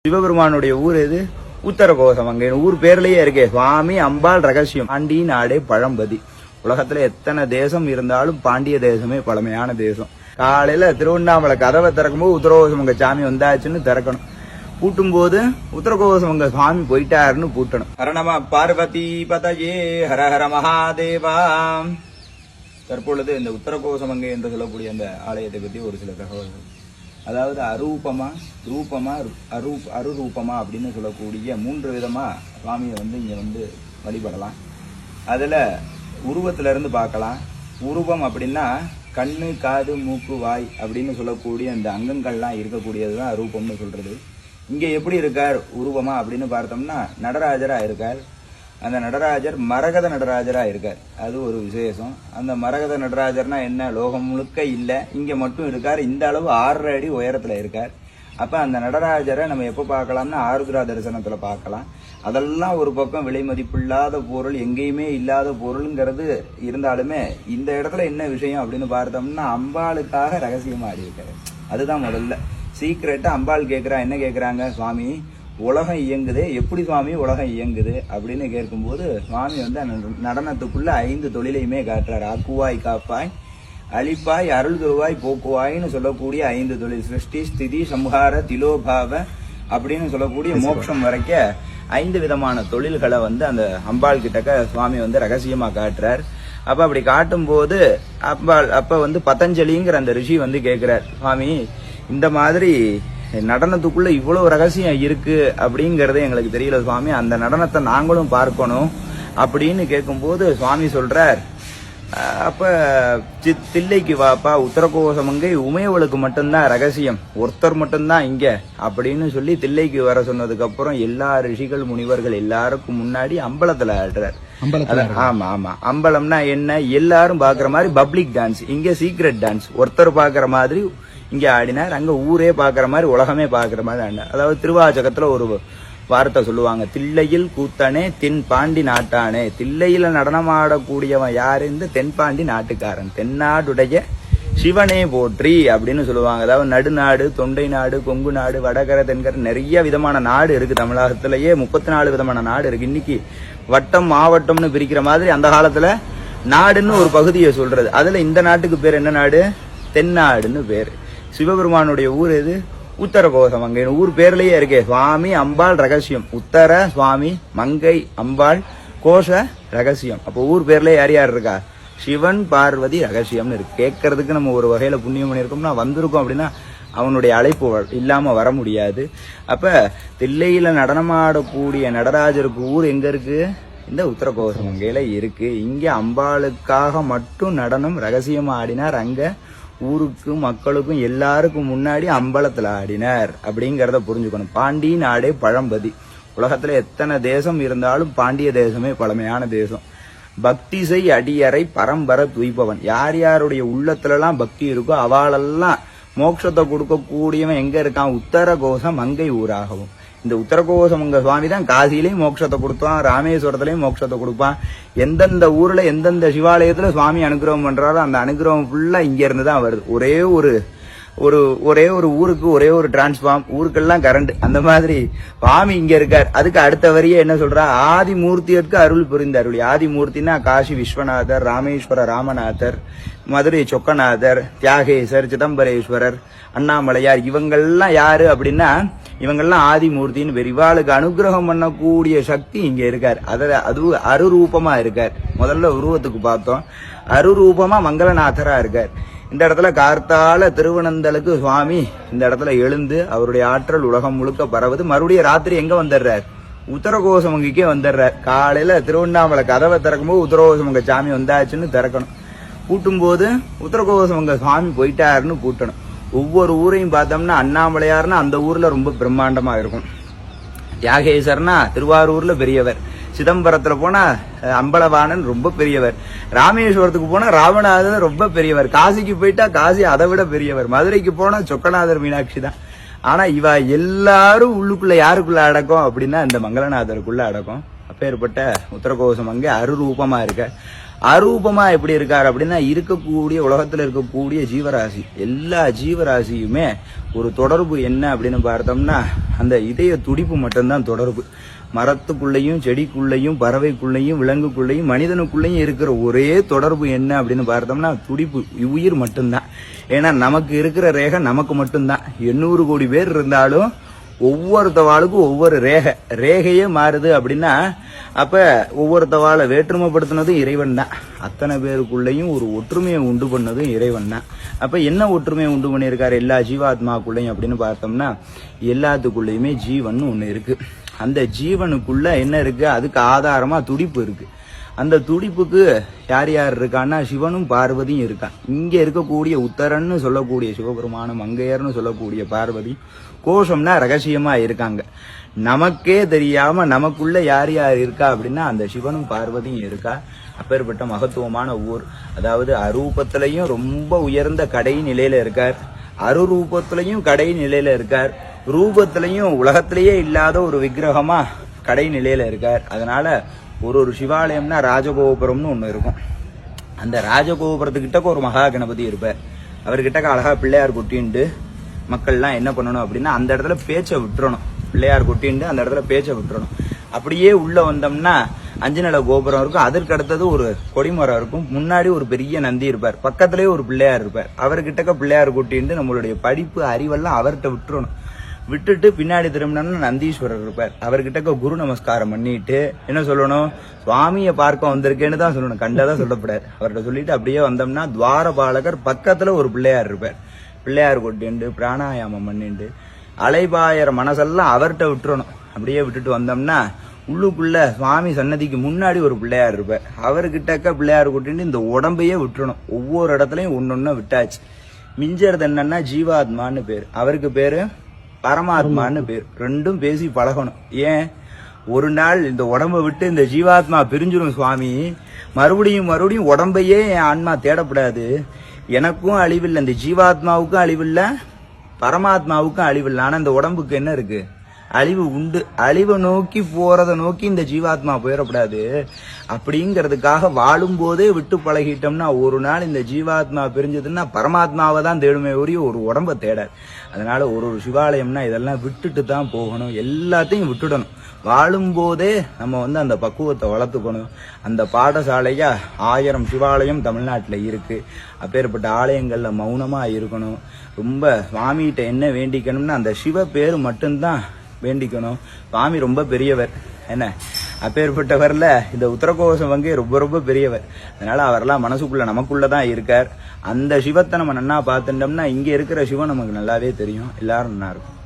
சிவபெருமானுடைய ஊர் எது? உத்தரகோசம். அங்க ஊர் பேர்லயே இருக்கே சுவாமி அம்பாள் ரகசியம். பாண்டி நாடே பழம்பதி. உலகத்துல எத்தனை தேசம் இருந்தாலும் பாண்டிய தேசமே பழமையான தேசம். காலையில திருவண்ணாமலை கதவை திறக்கும்போது உத்தரகோசமங்க சாமி வந்தாச்சுன்னு திறக்கணும். பூட்டும் போது உத்தரகோசமங்க சுவாமி போயிட்டாருன்னு பூட்டணும். ஹரணமா பார்வதி பதயே ஹர ஹர மகாதேவா. தற்பொழுது இந்த உத்தரகோசமங்கை என்று சொல்லக்கூடிய அந்த ஆலயத்தை பத்தி ஒரு சில தகவல்கள். அதாவது அரூபமா, ரூபமா, அருரூபமா அப்படின்னு சொல்லக்கூடிய 3 விதமா சுவாமியை இங்க வழிபடலாம். அதுல உருவத்துல இருந்து பார்க்கலாம். உருவம் அப்படின்னா கண்ணு, காது, மூக்கு, வாய் அப்படின்னு சொல்லக்கூடிய அந்த அங்கங்கள்லாம் இருக்கக்கூடியதுதான் அரூபம்னு சொல்றது. இங்க எப்படி இருக்கார் உருவமா அப்படின்னு பார்த்தோம்னா நடராஜரா இருக்கார். அந்த நடராஜர் மரகத நடராஜரா இருக்கார். அது ஒரு விசேஷம். அந்த மரகத நடராஜர்னா என்ன? லோகம் முழுக்க இல்ல, இங்க மட்டும் இருக்கார். இந்த அளவு 6 அடி உயரத்துல இருக்கார். அப்ப அந்த நடராஜரை நம்ம எப்ப பார்க்கலாம்னா ஆருத்ரா தரிசனத்துல பார்க்கலாம். அதெல்லாம் ஒரு பக்கம் விலை மதிப்பில்லாத பொருள், எங்கேயுமே இல்லாத பொருள்ங்கிறது இருந்தாலுமே இந்த இடத்துல என்ன விஷயம் அப்படின்னு பார்த்தோம்னா அம்பாளுக்காக ரகசியமா ஆடி இருக்காரு. அதுதான் முதல்ல சீக்கிரட்டா. அம்பாள் கேட்கிறா, என்ன கேட்கிறாங்க? சுவாமி உலகம் இயங்குது, எப்படி சுவாமி உலகம் இயங்குது அப்படின்னு கேட்கும்போது சுவாமி நடனத்துக்குள்ள 5 தொழிலையுமே காட்டுறாரு. ஆக்குவாய், காப்பாய், அழிப்பாய், அருள் தருவாய், போக்குவாய்னு சொல்லக்கூடிய 5 தொழில். சிருஷ்டி, ஸ்திதி, சம்ஹார, திலோபாவ அப்படின்னு சொல்லக்கூடிய மோட்சம் வரைக்க 5 விதமான தொழில்களை அந்த அம்பாள் கிட்டக்க சுவாமி ரகசியமா காட்டுறார். அப்ப அப்படி காட்டும் போது அம்பாள் அப்ப பதஞ்சலிங்கிற அந்த ரிஷி கேட்கிறார், சுவாமி இந்த மாதிரி நடனத்துக்குள்ள இவ்வளவு ரகசியம் இருக்கு அப்படிங்கறதே எங்களுக்கு தெரியல சுவாமி, அந்த நடனத்தை நாங்களும் பார்க்கணும் அப்படின்னு கேட்கும்போது சுவாமி சொல்றார், அப்ப தில்லைக்கு வாப்பா, உத்தரகோசமங்கை உமையவளுக்கு மட்டும்தான் ரகசியம், ஒருத்தர் மட்டும்தான் இங்க அப்படின்னு சொல்லி தில்லைக்கு வர சொன்னதுக்கு அப்புறம் எல்லா ரிஷிகள் முனிவர்கள் எல்லாருக்கும் முன்னாடி அம்பலத்துல ஆடுறார். ஆமா ஆமா, அம்பலம்னா என்ன? எல்லாரும் பாக்குற மாதிரி பப்ளிக் டான்ஸ். இங்க சீக்ரெட் டான்ஸ், ஒருத்தர் பாக்குற மாதிரி இங்க ஆடினார். அங்க ஊரே பாக்குற மாதிரி, உலகமே பாக்குற மாதிரி ஆடினார். அதாவது திருவாச்சகத்துல ஒரு வார்த்தை சொல்லுவாங்க, தில்லையில் கூத்தனே தென் பாண்டி நாட்டானே. தில்லையில நடனமாடக்கூடியவன் யாரு? இந்த தென்பாண்டி நாட்டுக்காரன், தென்னாடுடைய சிவனே போற்றி அப்படின்னு சொல்லுவாங்க. அதாவது நடுநாடு, தொண்டை நாடு, கொங்கு நாடு, வடகரை, தென்கரை, நிறைய விதமான நாடு இருக்கு. தமிழகத்திலேயே 34 விதமான நாடு இருக்கு. இன்னைக்கு வட்டம் மாவட்டம்னு பிரிக்கிற மாதிரி அந்த காலத்துல நாடுன்னு ஒரு பகுதியை சொல்றது. அதுல இந்த நாட்டுக்கு பேர் என்ன நாடு? தென்னாடுன்னு பேரு. சிவபெருமானுடைய ஊர் எது? உத்தரகோசம். அங்க ஊர் பேர்லயே இருக்கே சுவாமி அம்பாள் ரகசியம். உத்தர சுவாமி, மங்கை அம்பாள், கோஷ ரகசியம். அப்போ ஊர் பேர்லயே யார் யார் இருக்கா? சிவன் பார்வதி ரகசியம்னு இருக்கு. கேட்கறதுக்கு நம்ம ஒரு வகையில புண்ணியம் பண்ணியிருக்கோம்னா வந்திருக்கோம் அப்படின்னா அவனுடைய அழைப்பு இல்லாம வர முடியாது. அப்ப தில்லையில நடனமாடக்கூடிய நடராஜருக்கு ஊர் எங்க இருக்கு? இந்த உத்தரகோசம் அங்கையில இருக்கு. இங்க அம்பாளுக்காக மட்டும் நடனம் ரகசியமா ஆடினார். அங்க ஊருக்கும் மக்களுக்கும் எல்லாருக்கும் முன்னாடி அம்பலத்துல ஆடினார் அப்படிங்கறத புரிஞ்சுக்கணும். பாண்டி நாடே பழம்பதி. உலகத்துல எத்தனை தேசம் இருந்தாலும் பாண்டிய தேசமே பழமையான தேசம். பக்தி செய் அடியறை பரம்பர துய்பவன். யார் யாருடைய உள்ளத்துல எல்லாம் பக்தி இருக்கோ அவளெல்லாம் மோட்சத்தை கொடுக்கக்கூடியவன் எங்க இருக்கான்? உத்தரகோசம் மங்கை ஊராகவும். இந்த உத்தரகோசமங்க சுவாமி தான் காசிலையும் மோட்சத்தை கொடுப்பான், ராமேஸ்வரத்திலையும் மோட்சத்தை கொடுப்பான். எந்தெந்த ஊர்ல எந்தெந்த சிவாலயத்துல சுவாமி அனுகிரகம் பண்றாரோ அந்த அனுகிரகம் ஃபுல்லா இங்க இருந்து தான் வருது. ஒரே ஒரு ஊருக்கு ஒரே ஒரு டிரான்ஸ்பார்ம், ஊருக்கெல்லாம் கரண்ட். அந்த மாதிரி சுவாமி இங்க இருக்கார். அதுக்கு அடுத்த வரியே என்ன சொல்றா? ஆதிமூர்த்தியருக்கு அருள் புரிந்த அருள். ஆதிமூர்த்தினா காசி விஸ்வநாதர், ராமேஸ்வர ராமநாதர், மதுரை சொக்கநாதர், தியாகேசர், சிதம்பரேஸ்வரர், அண்ணாமலையார், இவங்கெல்லாம் யாரு அப்படின்னா இவங்கெல்லாம் ஆதிமூர்த்தின்னு பேர். இவாளுக்கு அனுகிரகம் பண்ணக்கூடிய சக்தி இங்க இருக்கார். அது அருரூபமா இருக்கார். முதல்ல உருவத்துக்கு பார்த்தோம், அருரூபமா மங்களநாதரா இருக்கார். இந்த இடத்துல கார்த்தால திருவனந்தலுக்கு சுவாமி இந்த இடத்துல எழுந்து அவருடைய ஆற்றல் உலகம் முழுக்க பரவுது. மறுபடியும் ராத்திரி எங்க வந்துடுறார்? உத்தரகோசமங்கிக்கே வந்துடுறார். காலையில திருவண்ணாமலை கதவை திறக்கும்போது உத்தரகோசமங்க சாமி வந்தாச்சுன்னு திறக்கணும். பூட்டும் போது உத்தரகோசமங்க சுவாமி போயிட்டாருன்னு பூட்டணும். ஒவ்வொரு ஊரையும் பார்த்தோம்னா அண்ணாமலையார்னா அந்த ஊர்ல ரொம்ப பிரம்மாண்டமா இருக்கும். தியாகேசர்னா திருவாரூர்ல பெரியவர். சிதம்பரத்துல போனா அம்பலவாணன் ரொம்ப பெரியவர். ராமேஸ்வரத்துக்கு போனா ராமநாதன் ரொம்ப பெரியவர். காசிக்கு போயிட்டா காசி அதை விட பெரியவர். மதுரைக்கு போனா சொக்கநாதர் மீனாட்சி தான். ஆனா இவ எல்லாரும் உள்ளுக்குள்ள யாருக்குள்ள அடக்கம் அப்படின்னா இந்த மங்களநாதருக்குள்ள அடக்கம். அப்பேற்பட்ட உத்தரகோசம் அங்கே அருரூபமா இருக்க. அரூபமா எப்படி இருக்காரு அப்படின்னா, இருக்கக்கூடிய உலகத்துல இருக்கக்கூடிய ஜீவராசி எல்லா ஜீவராசியுமே ஒரு தொடர்பு என்ன அப்படின்னு பார்த்தோம்னா, அந்த இதய துடிப்பு மட்டும்தான் தொடர்பு. மரத்துக்குள்ளேயும் செடிக்குள்ளேயும் பறவைக்குள்ளேயும் விலங்குக்குள்ளேயும் மனிதனுக்குள்ளேயும் இருக்கிற ஒரே தொடர்பு என்ன அப்படின்னு பார்த்தோம்னா துடிப்பு, உயிர் மட்டும்தான். ஏன்னா நமக்கு இருக்கிற ரேகை நமக்கு மட்டும்தான். 800 கோடி பேர் இருந்தாலும் ஒவ்வொருத்தவாளுக்கும் ஒவ்வொரு ரேகையே மாறுது அப்படின்னா, அப்ப ஒவ்வொருத்தவாளை வேற்றுமைப்படுத்தினதும் இறைவன் தான். அத்தனை பேருக்குள்ளேயும் ஒரு ஒற்றுமையை உண்டு பண்ணதும் இறைவன் தான். அப்ப என்ன ஒற்றுமையை உண்டு பண்ணியிருக்காரு எல்லா ஜீவாத்மாக்குள்ளேயும் அப்படின்னு பார்த்தோம்னா, எல்லாத்துக்குள்ளேயுமே ஜீவன் ஒண்ணு இருக்கு. அந்த ஜீவனுக்குள்ள என்ன இருக்கு, அதுக்கு ஆதாரமா துடிப்பு இருக்கு. அந்த துடிப்புக்கு யார் யார் இருக்கான்னா, சிவனும் பார்வதியும் இருக்கா. இங்க இருக்கக்கூடிய உத்தரன்னு சொல்லக்கூடிய சிவபெருமானும், மங்கையர்னு சொல்லக்கூடிய பார்வதி கோஷம்னா ரகசியமா இருக்காங்க. நமக்கே தெரியாம நமக்குள்ள யார் யார் இருக்கா அப்படின்னா அந்த சிவனும் பார்வதியும் இருக்கா. அப்பேற்பட்ட மகத்துவமான ஊர். அதாவது அரூபத்திலையும் ரொம்ப உயர்ந்த கடை நிலையில இருக்கார், அருரூபத்திலையும் கடை நிலையில இருக்கார், ரூபத்திலையும் உலகத்திலேயே இல்லாத ஒரு விக்கிரகமா கடை நிலையில இருக்கார். அதனால ஒரு சிவாலயம்னா ராஜகோபுரம்னு ஒண்ணு இருக்கும். அந்த ராஜகோபுரத்துக்கிட்ட ஒரு மகா கணபதி இருப்பார். அவர்கிட்ட அழகா பிள்ளையார் கொட்டின்ட்டு மக்கள்லாம் என்ன பண்ணணும் அப்படின்னா, அந்த இடத்துல பேச்சை விட்டுறணும். பிள்ளையார் கொட்டின்ட்டு அந்த இடத்துல பேச்சை விட்டுறணும். அப்படியே உள்ள வந்தோம்னா 5 நில கோபுரம் இருக்கும். அதற்கு அடுத்தது ஒரு கொடிமரம் இருக்கும். முன்னாடி ஒரு பெரிய நந்தி இருப்பார். பக்கத்திலேயே ஒரு பிள்ளையார் இருப்பார். அவர்கிட்ட பிள்ளையார் கொட்டின்ட்டு நம்மளுடைய படிப்பு அறிவெல்லாம் அவர்கிட்ட விட்டுறணும். விட்டுட்டு பின்னாடி திரும்பினோம்னா நந்தீஸ்வரர் இருப்பார். அவர்கிட்ட குரு நமஸ்காரம் பண்ணிட்டு என்ன சொல்லணும், சுவாமியை பார்க்க வந்திருக்கேன்னு தான் சொல்லணும், கண்டதான் சொல்லப்படாது. அவர்கிட்ட சொல்லிட்டு அப்படியே வந்தோம்னா துவாரபாலகர் பக்கத்துல ஒரு பிள்ளையார் இருப்பார். பிள்ளையார் கொட்டிண்டு பிராணாயாமம் பண்ணிட்டு அலைபாயற மனசெல்லாம் அவர்கிட்ட விட்டுறணும். அப்படியே விட்டுட்டு வந்தோம்னா உள்ளுக்குள்ள சுவாமி சன்னதிக்கு முன்னாடி ஒரு பிள்ளையார் இருப்பார். அவர்கிட்ட பிள்ளையார் கொட்டிட்டு இந்த உடம்பையே விட்டுறணும். ஒவ்வொரு இடத்துலயும் ஒன்னொன்னு விட்டாச்சு. மிஞ்சறது என்னன்னா ஜீவாத்மான்னு பேரு, அவருக்கு பேரு பரமாத்மான்னு பேர். ரெண்டும் பேசி பழகணும். ஏன், ஒரு நாள் இந்த உடம்பை விட்டு இந்த ஜீவாத்மா பிரிஞ்சிடும் சுவாமி, மறுபடியும் உடம்பையே என் ஆன்மா தேடப்படாது. எனக்கும் அழிவில்லை, இந்த ஜீவாத்மாவுக்கும் அழிவில்லை, பரமாத்மாவுக்கும் அழிவில்லை. ஆனா இந்த உடம்புக்கு என்ன இருக்கு, அழிவு உண்டு. அழிவை நோக்கி போறதை நோக்கி இந்த ஜீவாத்மா போயிடக்கூடாது. அப்படிங்கிறதுக்காக வாழும் போதே விட்டு பழகிட்டோம்னா ஒரு நாள் இந்த ஜீவாத்மா பிரிஞ்சதுன்னா பரமாத்மாவை தான் தேடுமே ஒழிய ஒரு உடம்ப தேடாது. அதனால ஒரு சிவாலயம்னா இதெல்லாம் விட்டுட்டு தான் போகணும். எல்லாத்தையும் விட்டுடணும். வாழும் போதே நம்ம அந்த பக்குவத்தை வளர்த்துக்கணும். அந்த பாடசாலையா 1000 சிவாலயம் தமிழ்நாட்டில் இருக்கு. அப்பேற்பட்ட ஆலயங்கள்ல மௌனமா இருக்கணும். ரொம்ப சுவாமிகிட்ட என்ன வேண்டிக்கணும்னா அந்த சிவ பேரு மட்டும்தான் வேண்டிக்கணும். சுவாமி ரொம்ப பெரியவர், என்ன அப்பேற்பட்டவர்ல இந்த உத்தரகோசம் ரொம்ப ரொம்ப பெரியவர். அதனால அவரெல்லாம் மனசுக்குள்ள நமக்குள்ளதான் இருக்கார். அந்த சிவத்தை நம்ம நன்னா பார்த்துட்டோம்னா இங்க இருக்கிற சிவன் நமக்கு நல்லாவே தெரியும். எல்லாரும் நல்லா இருக்கும்.